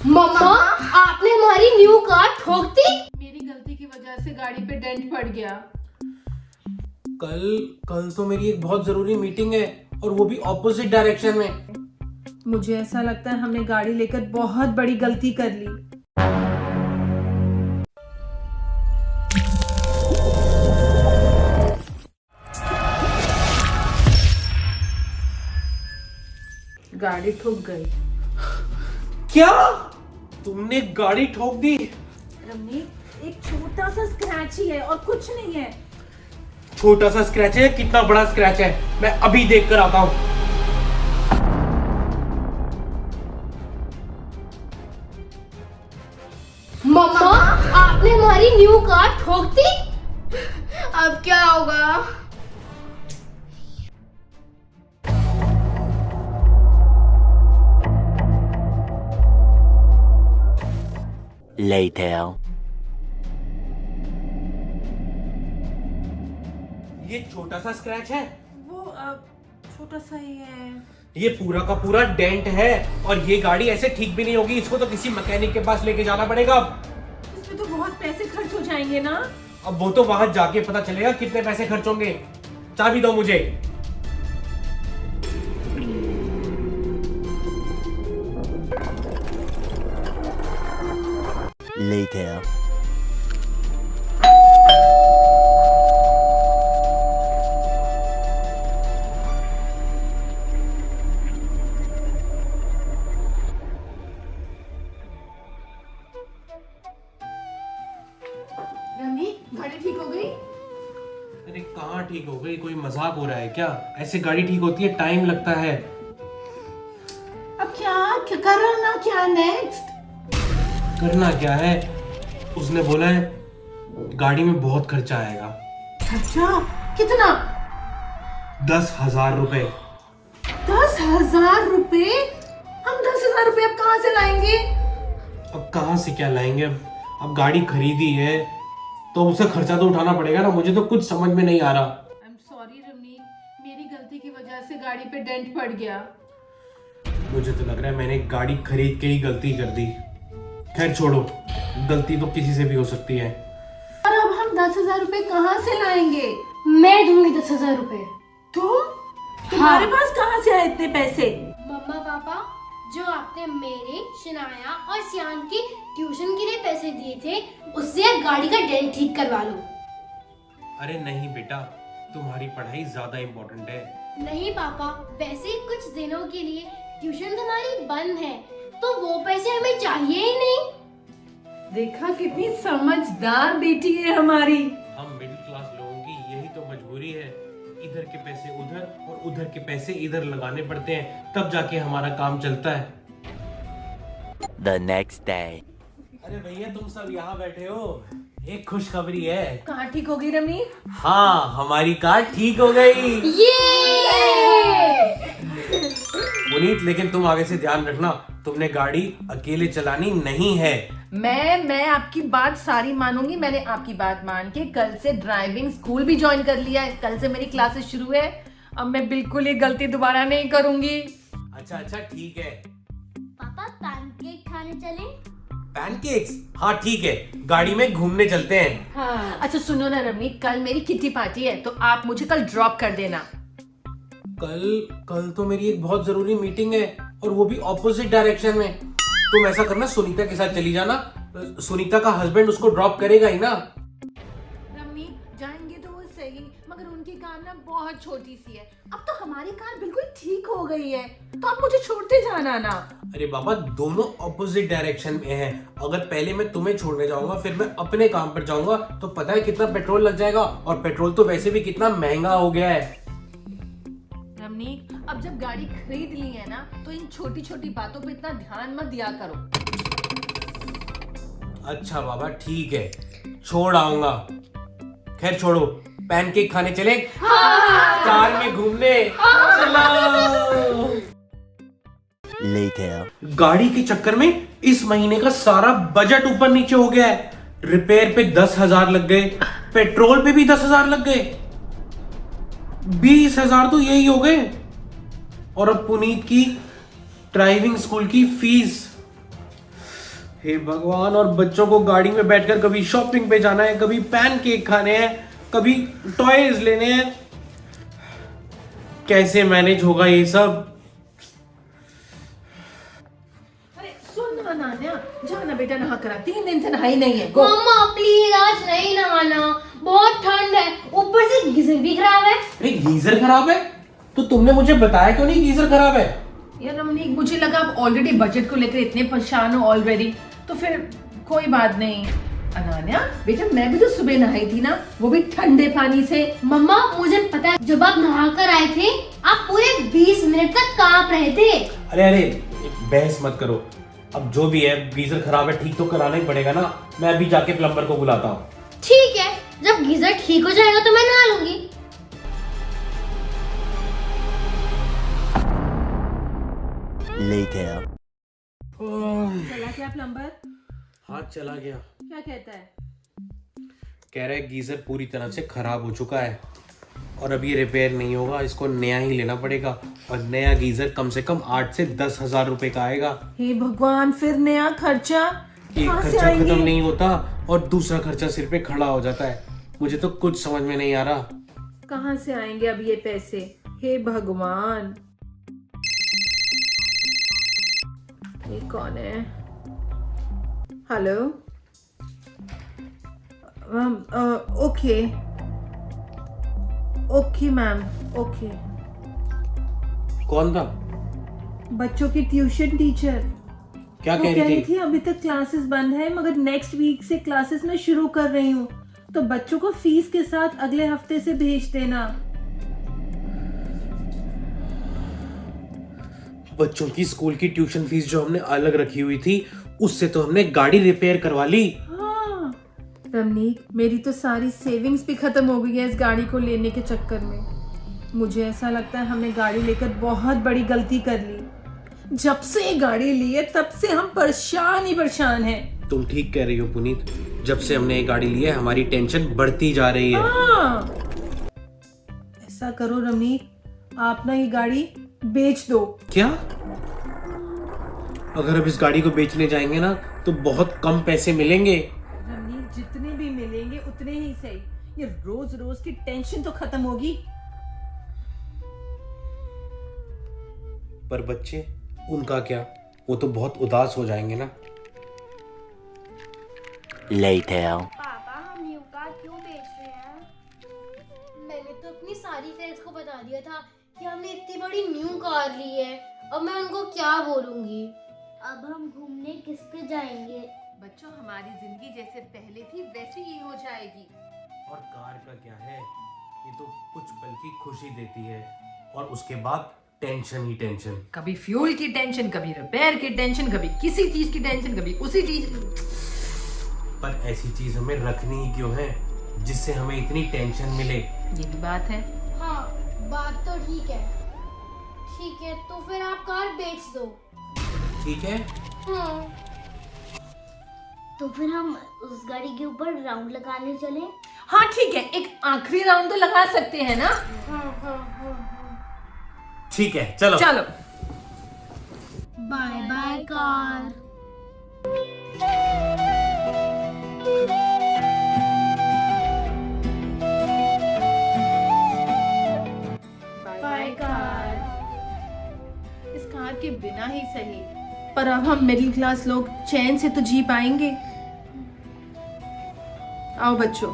मम्मा, आपने हमारी new car ठोक दी। मेरी गलती की वजह से गाड़ी पे डेंट पड़ गया। कल तो मेरी एक बहुत जरूरी मीटिंग है और वो भी ऑपोजिट डायरेक्शन में। मुझे ऐसा लगता है हमने गाड़ी लेकर बहुत बड़ी गलती कर ली। गाड़ी ठुक गई। क्या तुमने गाड़ी ठोक दी? रमनीक, एक छोटा सा स्क्रैच ही है और कुछ नहीं है। छोटा सा स्क्रैच है? कितना बड़ा स्क्रैच है? मैं अभी देख कर आता हूँ। मम्मा, आपने हमारी न्यू कार ठोक दी। अब क्या होगा? Later. ये छोटा सा स्क्रैच है? वो छोटा सा ही है। ये पूरा का पूरा डेंट है और ये गाड़ी ऐसे ठीक भी नहीं होगी। इसको तो किसी मैकेनिक के पास लेके जाना पड़ेगा। इसमें तो बहुत पैसे खर्च हो जाएंगे ना। अब वो तो वहां जाके पता चलेगा कितने पैसे खर्च होंगे। चाबी दो मुझे। Later. रमनीक, गाड़ी ठीक हो गई? अरे कहाँ ठीक हो गई? कोई मजाक हो रहा है क्या? ऐसे गाड़ी ठीक होती है? टाइम लगता है। अब क्या करना, क्या नेक्स्ट? करना क्या है? उसने बोला है गाड़ी में बहुत खर्चा आएगा। खर्चा कितना? 10,000 रुपए। 10,000 रुपए? हम 10,000 रुपए अब कहाँ से लाएंगे? अब कहाँ से क्या लाएंगे? अब गाड़ी खरीदी है तो उसे खर्चा तो उठाना पड़ेगा ना। मुझे तो कुछ समझ में नहीं आ रहा। आई एम सॉरी रमनीक, मेरी गलती की वजह से गाड़ी पे डेंट पड़ गया। मुझे तो लग रहा है मैंने गाड़ी खरीद के ही गलती कर दी। खैर छोड़ो, गलती तो किसी से भी हो सकती है। और अब हम 10,000 रुपए कहाँ से लाएंगे? मैं दूंगी 10,000 रुपए। तुम्हारे पास कहाँ से आए इतने पैसे? मम्मा पापा, जो आपने मेरे, शनाया और सियान की ट्यूशन के लिए पैसे दिए थे, उससे गाड़ी का डेंट ठीक करवा लो। अरे नहीं बेटा, तुम्हारी पढ़ाई ज्यादा इम्पोर्टेंट है। नहीं पापा, वैसे ही कुछ दिनों के लिए ट्यूशन हमारी बंद है, तो वो पैसे हमें चाहिए ही नहीं। देखा कितनी समझदार बेटी है हमारी। हम मिडिल क्लास लोगों की यही तो मजबूरी है। इधर के पैसे उधर और उधर के पैसे इधर लगाने पड़ते हैं, तब जाके हमारा काम चलता है। The next day. अरे भैया, तुम सब यहाँ बैठे हो, एक खुशखबरी है। कहाँ ठीक होगी रमनीक? हाँ, हमारी कार ठीक हो गई। मुनीत, लेकिन तुम आगे से ध्यान रखना, तुमने गाड़ी अकेले चलानी नहीं है। मैं आपकी बात सारी मानूंगी। मैंने आपकी बात मान के कल से ड्राइविंग स्कूल भी ज्वाइन कर लिया है। कल से मेरी क्लासेस शुरू है। अब मैं बिल्कुल ये गलती दोबारा नहीं करूंगी। अच्छा अच्छा, ठीक है। पापा, पैनकेक खाने चलें? पैनकेक्स? हाँ ठीक है, गाड़ी में घूमने चलते हैं। हाँ। अच्छा सुनो ना रमनीक, कल मेरी किट्टी पार्टी है, तो आप मुझे कल ड्रॉप कर देना। कल तो मेरी एक बहुत जरूरी मीटिंग है और वो भी ऑपोजिट डायरेक्शन में। तुम ऐसा करना, सुनीता के साथ चली जाना। सुनीता का हस्बैंड उसको ड्रॉप करेगा ही ना। रमनीक, जाएंगे तो वो सही, मगर उनकी कार ना बहुत छोटी सी है। अब तो हमारी कार बिल्कुल ठीक हो गई है, तो आप मुझे छोड़ते जाना ना। अरे बाबा, दोनों ऑपोजिट डायरेक्शन में हैं। अगर पहले मैं तुम्हें छोड़ने जाऊंगा फिर मैं अपने काम पर जाऊंगा तो पता है कितना पेट्रोल लग जाएगा, और पेट्रोल तो वैसे भी कितना महंगा हो गया है। रमनीक, अब जब गाड़ी खरीद ली है ना, तो इन छोटी छोटी बातों पे इतना ध्यान मत दिया करो। अच्छा बाबा, ठीक है, छोड़ आऊंगा। खैर छोड़ो, पैनकेक खाने चले? कार में घूमने चलो। Later. गाड़ी के चक्कर में इस महीने का सारा बजट ऊपर नीचे हो गया है। रिपेयर पे 10,000 लग गए, पेट्रोल पे भी 10,000 लग गए, 20,000 तो यही हो गए। और अब पुनीत की ड्राइविंग स्कूल की फीस। हे भगवान, और बच्चों को गाड़ी में बैठकर कभी शॉपिंग पे जाना है, कभी पैनकेक खाने हैं, कभी टॉयज लेने हैं। कैसे मैनेज होगा ये सब? अरे सुन ना नान्या, जाना बेटा नहा करा, 3 दिन से नहाई नहीं है। गो। मम्मा प्लीज आज नहीं नहाना, बहुत ठंड है, ऊपर से गीजर भी खराब है। अरे गीजर खराब है? तो तुमने मुझे बताया क्यों नहीं गीजर खराब है? यार रमनीक, मुझे लगा आप ऑलरेडी बजट को लेकर इतने परेशान हो ऑलरेडी, तो फिर कोई बात नहीं। अनान्या बेटा, मैं भी तो सुबह नहाई थी ना, वो भी ठंडे पानी से। मम्मा मुझे पता है, जब आप नहा कर आए थे आप पूरे 20 मिनट तक कांप रहे थे। अरे बहस मत करो। अब जो भी है, गीजर खराब है, ठीक तो कराना ही पड़ेगा ना। मैं अभी जाके प्लम्बर को बुलाता हूँ। ठीक है, जब गीजर ठीक हो जाएगा तो मैं नहा लूंगी। Later. चला क्या प्लम्बर? हाथ चला गया। क्या कहता है? कह रहा है गीजर पूरी तरह से खराब हो चुका है और अब ये रिपेयर नहीं होगा, इसको नया ही लेना पड़ेगा। और नया गीजर कम से कम 8 से 10 हजार रुपए का आएगा। हे भगवान, फिर नया खर्चा? एक कहाँ से खर्चा आएंगे? खत्म नहीं होता और दूसरा खर्चा सिर पे खड़ा हो जाता है। मुझे तो कुछ समझ में नहीं आ रहा। कहाँ से आएंगे अब ये पैसे? हे भगवान, ये कौन है? Hello. Okay okay ma'am, okay. कौन था? बच्चों की ट्यूशन टीचर। क्या वो कह रही थी? अभी तक क्लासेस बंद है, मगर नेक्स्ट वीक से क्लासेस मैं शुरू कर रही हूँ, तो बच्चों को फीस के साथ अगले हफ्ते से भेज देना। बच्चों की स्कूल की ट्यूशन फीस जो हमने अलग रखी हुई थी, उससे तो हमने गाड़ी रिपेयर करवा ली। हाँ रमनीक, मेरी तो सारी सेविंग्स भी खत्म हो गई है इस गाड़ी को लेने के चक्कर में। मुझे ऐसा लगता है हमने गाड़ी लेकर बहुत बड़ी गलती कर ली। जब से ये गाड़ी ली है तब से हम परेशान ही परेशान हैं। तुम ठीक कह रही हो पुनीत, जब से हमने ये गाड़ी ली है हमारी टेंशन बढ़ती जा रही है। हाँ। ऐसा करो रमनीक, आप ना ये गाड़ी बेच दो। क्या? अगर अब इस गाड़ी को बेचने जाएंगे ना तो बहुत कम पैसे मिलेंगे। रमनीक, जितने भी मिलेंगे उतने ही सही, ये रोज रोज की टेंशन तो खत्म होगी। पर बच्चे, उनका क्या? वो तो बहुत उदास हो जाएंगे ना। Later. पापा हम न्यू कार क्यों बेच रहे हैं? मैंने तो अपनी सारी फ्रेंड्स को बता दिया था कि हमने इतनी बड़ी न्यू कार ली है। अब मैं उनको क्या बोलूंगी? अब हम घूमने किस पे जाएंगे? बच्चों, हमारी जिंदगी जैसे पहले थी वैसी ही हो जाएगी। और कार का क्या है, ये तो कुछ पल की खुशी देती है और उसके बाद टेंशन ही टेंशन। कभी फ्यूल की टेंशन, कभी रिपेयर की टेंशन, कभी किसी चीज की टेंशन, कभी उसी चीज। पर ऐसी चीज हमें रखनी ही क्यों है जिससे हमें इतनी टेंशन मिले? ये भी बात है। हाँ, बात तो ठीक है। ठीक है, तो फिर आप कार बेच दो। ठीक है। हाँ। तो फिर हम उस गाड़ी के ऊपर राउंड लगाने चले। हाँ ठीक है, एक आखिरी राउंड तो लगा सकते हैं ना। ठीक है, चलो। चलो। Bye by car. By car. इस कार के बिना ही सही, पर अब हम मिडिल क्लास लोग चैन से तो जी पाएंगे। आओ बच्चों,